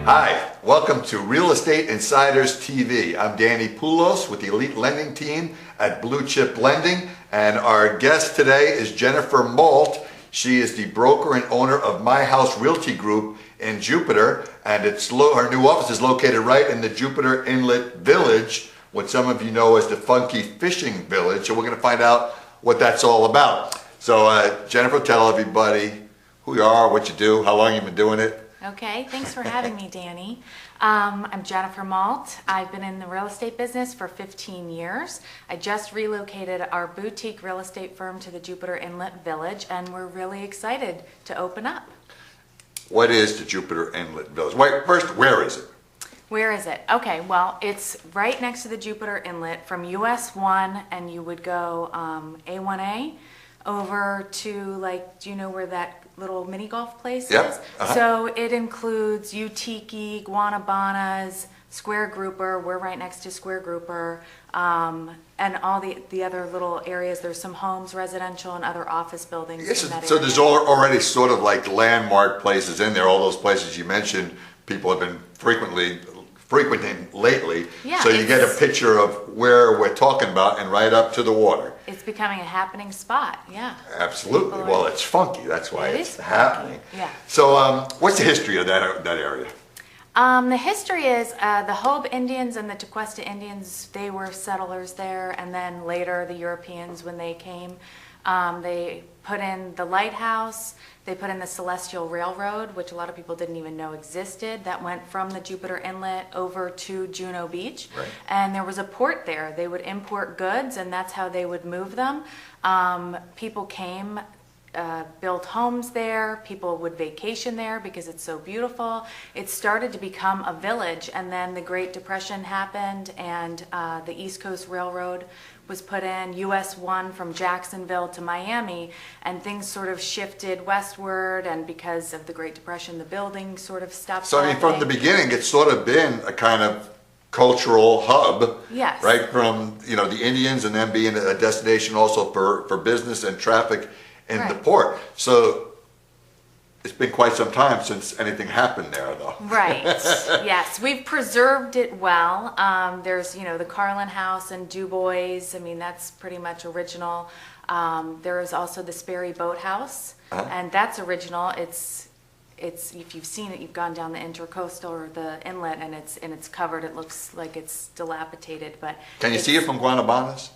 Hi, welcome to Real Estate Insiders TV. I'm Danny Poulos with the Elite Lending Team at Blue Chip Lending, and our guest today is Jennifer Malt. She is the broker and owner of My House Realty Group in Jupiter, and her new office is located right in the Jupiter Inlet Village, what some of you know as the Funky Fishing Village. So we're going to find out what that's all about. So Jennifer, tell everybody who you are, what you do, how long you've been doing it. Okay, thanks for having me, Danny. I'm Jennifer Malt. I've been in the real estate business for 15 years. I just relocated our boutique real estate firm to the Jupiter Inlet Village, and we're really excited to open up. What is the Jupiter Inlet Village? Wait, first, where is it? Where is it? Okay, well, it's right next to the Jupiter Inlet from US 1, and you would go A1A over to, like, do you know where that little mini golf place Yep. is? So it includes Utiki, Guanabanas, Square Grouper. We're right next to Square Grouper, and all the other little areas. There's some homes, residential, and other office buildings Yes, in that so area. there's already sort of like landmark places in there. All those places you mentioned, people have been frequenting lately. Yeah, so you get a picture of where we're talking about and right up to the water. It's becoming a happening spot, yeah. Absolutely. Well, it's funky. That's why it's happening. Yeah. So what's the history of that area? The history is the Hobe Indians and the Tequesta Indians, they were settlers there, and then later the Europeans, when they came, they put in the lighthouse, they put in the Celestial Railroad, which a lot of people didn't even know existed, that went from the Jupiter Inlet over to Juno Beach. Right. And there was a port there. They would import goods, and that's how they would move them. People came, built homes there, people would vacation there because it's so beautiful. It started to become a village, and then the Great Depression happened, and the East Coast Railroad was put in, US 1 from Jacksonville to Miami, and things sort of shifted westward, and because of the Great Depression, the building sort of stopped. So I mean, from the beginning, it's sort of been a kind of cultural hub. Yes. Right, from the Indians, and then being a destination also for business and traffic in the port. So it's been quite some time since anything happened there, though. Right. Yes, we've preserved it well. There's, the Carlin House and Du Bois. I mean, that's pretty much original. There is also the Sperry Boathouse, and that's original. It's if you've seen it, you've gone down the intercoastal or the inlet, and it's covered. It looks like it's dilapidated, but Can you see it from Guanabanas?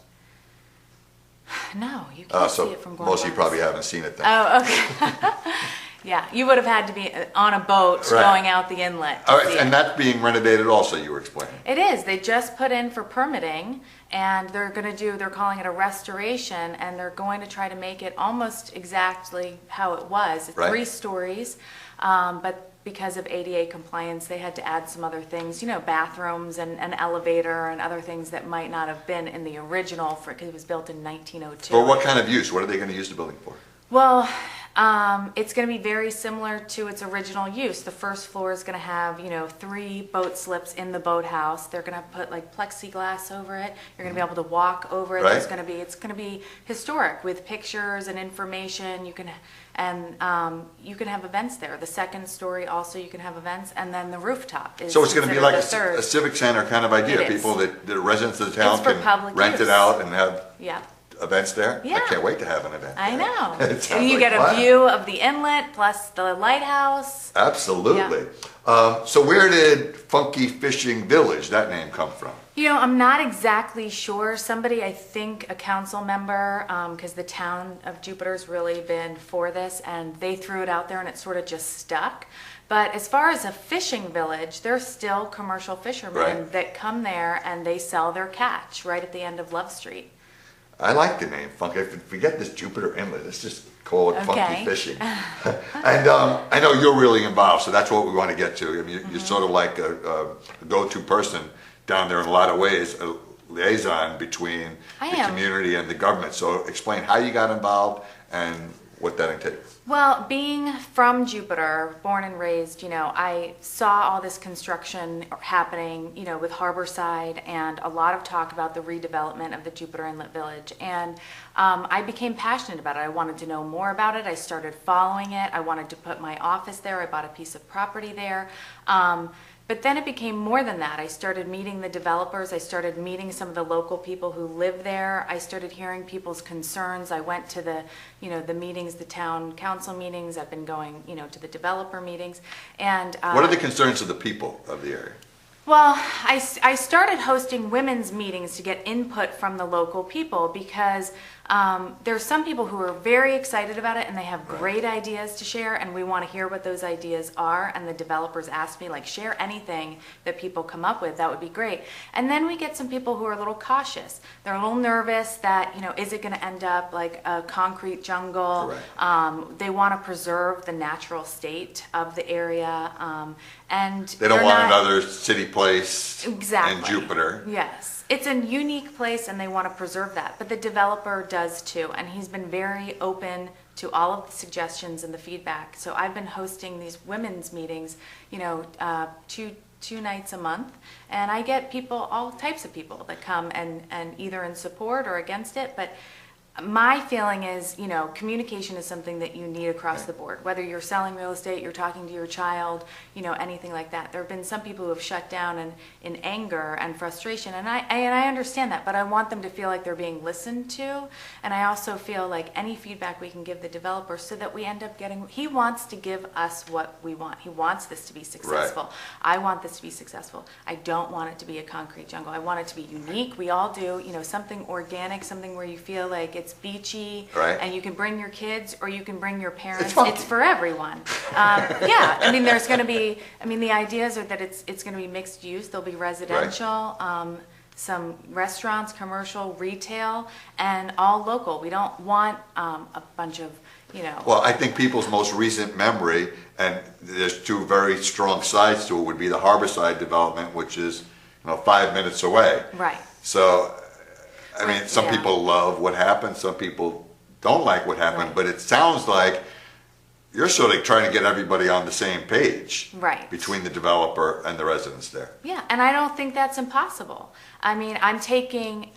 No, you can't see it from Guanabanas. Most of you probably haven't seen it then. Oh, okay. Yeah, you would have had to be on a boat going out the inlet. All right, and that's being renovated also, you were explaining. It is. They just put in for permitting, and they're calling it a restoration, and they're going to try to make it almost exactly how it was. It's 3 stories, but because of ADA compliance, they had to add some other things, bathrooms and an elevator and other things that might not have been in the original because it was built in 1902. For what kind of use? What are they going to use the building for? Well, it's going to be very similar to its original use. The first floor is going to have, 3 boat slips in the boathouse. They're going to put like plexiglass over it. You're going to be able to walk over it. Right. It's going to be historic with pictures and information. You can have events there. The second story also you can have events, and then the rooftop is. So it's going to be like a a civic center kind of idea. It is. People the residents of the town It's for can public rent use. it out and have Yeah. events there. Yeah. I can't wait to have an event. I know. It sounds And you like get fun. a view of the inlet plus the lighthouse. Absolutely. So where did Funky Fishing Village, that name, come from? I'm not exactly sure. Somebody, I think a council member, because the town of Jupiter's really been for this, and they threw it out there and it sort of just stuck. But as far as a fishing village, there's still commercial fishermen that come there and they sell their catch right at the end of Love Street. I like the name Funky. Forget this Jupiter Inlet. Let's just call it Funky Fishing. And I know you're really involved, so that's what we want to get to. I mean, you're sort of like a go-to person down there in a lot of ways, a liaison between the community and the government. So explain how you got involved and what that entails. Well, being from Jupiter, born and raised, I saw all this construction happening, with Harborside and a lot of talk about the redevelopment of the Jupiter Inlet Village. And I became passionate about it. I wanted to know more about it. I started following it. I wanted to put my office there. I bought a piece of property there. But then it became more than that. I started meeting the developers. I started meeting some of the local people who live there. I started hearing people's concerns. I went to the meetings, the town council meetings. I've been going, to the developer meetings. And what are the concerns of the people of the area? Well, I started hosting women's meetings to get input from the local people because there's some people who are very excited about it and they have great ideas to share, and we want to hear what those ideas are. And the developers ask me, share anything that people come up with. That would be great. And then we get some people who are a little cautious. They're a little nervous that, is it going to end up like a concrete jungle? They want to preserve the natural state of the area. And they don't want another city place in Jupiter. Yes. It's a unique place and they want to preserve that. But the developer does too. And he's been very open to all of the suggestions and the feedback. So I've been hosting these women's meetings, two nights a month. And I get people, all types of people that come and either in support or against it. But my feeling is, communication is something that you need across the board. Whether you're selling real estate, you're talking to your child, anything like that. There have been some people who have shut down in anger and frustration, and I understand that, but I want them to feel like they're being listened to, and I also feel like any feedback we can give the developer so that we end up getting, he wants to give us what we want. He wants this to be successful. Right. I want this to be successful. I don't want it to be a concrete jungle. I want it to be unique. We all do, something organic, something where you feel like it's beachy, and you can bring your kids or you can bring your parents. It's for everyone. There's going to be, the ideas are that it's going to be mixed use. There'll be residential, some restaurants, commercial, retail, and all local. We don't want a bunch of, Well, I think people's most recent memory, and there's two very strong sides to it, would be the Harborside development, which is 5 minutes away. Right. So some people love what happened, some people don't like what happened, but it sounds like you're sort of trying to get everybody on the same page between the developer and the residents there. Yeah, and I don't think that's impossible. I'm taking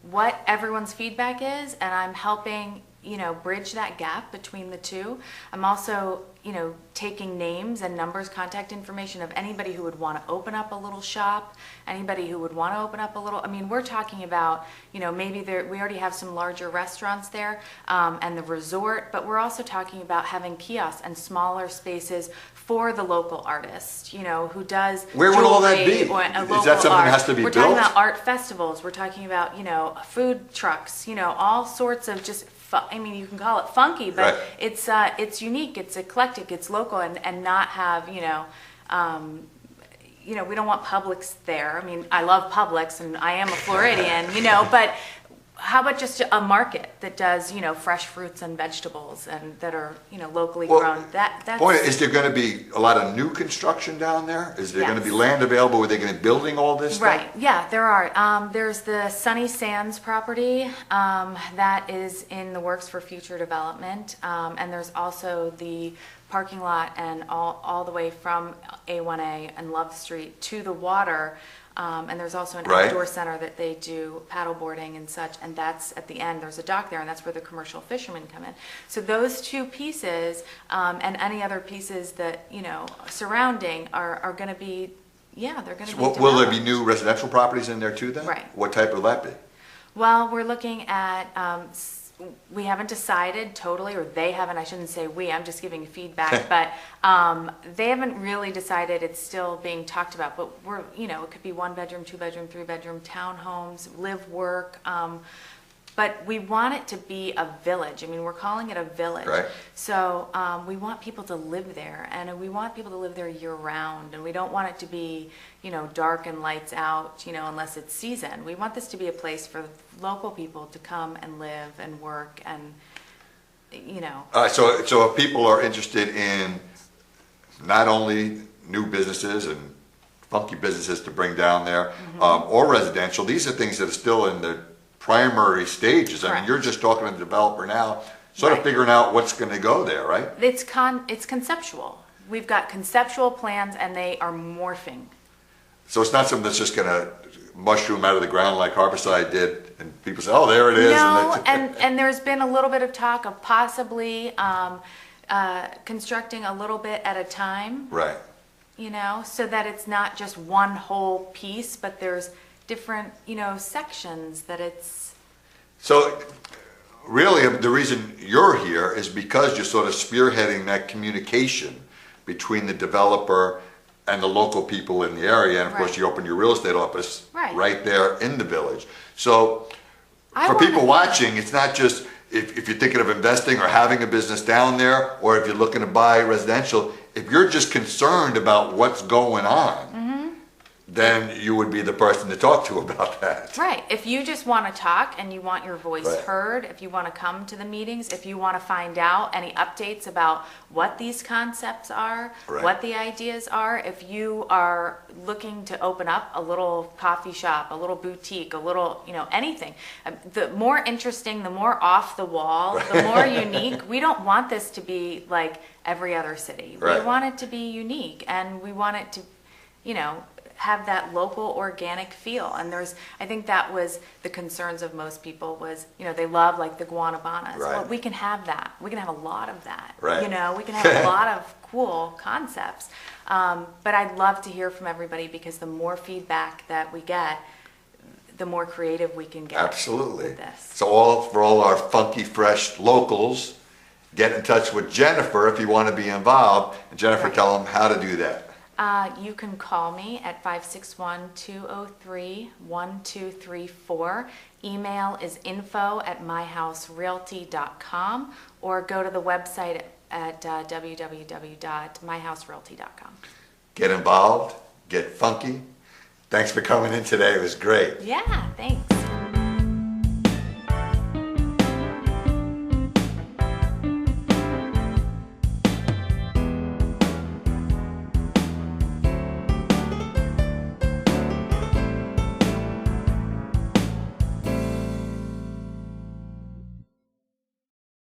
what everyone's feedback is, and I'm helping, bridge that gap between the two. I'm also, taking names and numbers, contact information of anybody who would want to open up a little shop, anybody who would want to open up a little, we're talking about, maybe we already have some larger restaurants there, and the resort, but we're also talking about having kiosks and smaller spaces for the local artist, who does Where would all that be? Is that something that has to be built? We're talking about art festivals. We're talking about, food trucks, all sorts of just, you can call it funky, but it's unique, it's eclectic, it's local, and not have, we don't want Publix there. I love Publix, and I am a Floridian, but how about just a market that does, fresh fruits and vegetables and that are, locally grown? That's point is there going to be a lot of new construction down there? Is there going to be land available? Are they going to be building all this stuff? Right. Yeah, there are. There's the Sunny Sands property that is in the works for future development, and there's also the parking lot and all the way from A1A and Love Street to the water. And there's also an outdoor center that they do paddle boarding and such, and that's at the end. There's a dock there, and that's where the commercial fishermen come in. So those two pieces and any other pieces that, surrounding are going to be, they're going to be developed. Will there be new residential properties in there too then? Right. What type will that be? Well, we're looking at, we haven't decided totally, or they haven't, I shouldn't say we, I'm just giving feedback, but they haven't really decided. It's still being talked about, but we're, it could be 1 bedroom, 2 bedroom, 3 bedroom, townhomes, live, work, but we want it to be a village. We're calling it a village. Right. So we want people to live there, and we want people to live there year round, and we don't want it to be, dark and lights out, unless it's season. We want this to be a place for local people to come and live and work and, So if people are interested in not only new businesses and funky businesses to bring down there, or residential, these are things that are still in the primary stages. You're just talking to the developer now sort of Right. figuring out what's going to go there, right? It's conceptual. We've got conceptual plans and they are morphing. So it's not something that's just going to mushroom out of the ground like Harborside did, and people say, "Oh, there it is." No, and and there's been a little bit of talk of possibly constructing a little bit at a time, right. you know, so that it's not just one whole piece, but there's different, you know, sections that it's. So really, the reason you're here is because you're sort of spearheading that communication between the developer and the local people in the area, and of course Right. you open your real estate office Right. there in the village. So I for wanna- people watching, it's not just if you're thinking of investing or having a business down there, or if you're looking to buy residential, if you're just concerned about what's going on, then you would be the person to talk to about that. Right. If you just want to talk and you want your voice Right. heard, if you want to come to the meetings, if you want to find out any updates about what these concepts are, Right. what the ideas are, if you are looking to open up a little coffee shop, a little boutique, a little, you know, anything, the more interesting, the more off the wall, the more unique. We don't want this to be like every other city. Right. We want it to be unique, and we want it to, you know, have that local organic feel. And I think that was the concerns of most people was, you know, they love like the guanabanas. Right. Well, we can have that. We can have a lot of that. Right. You know, we can have a lot of cool concepts. But I'd love to hear from everybody, because the more feedback that we get, the more creative we can get. Absolutely. With this. So for all our funky, fresh locals, get in touch with Jennifer if you want to be involved. And Jennifer, Right. tell them how to do that. You can call me at 561-203-1234. Email is info@myhouserealty.com, or go to the website at www.myhouserealty.com. Get involved, get funky. Thanks for coming in today. It was great. Yeah, thanks.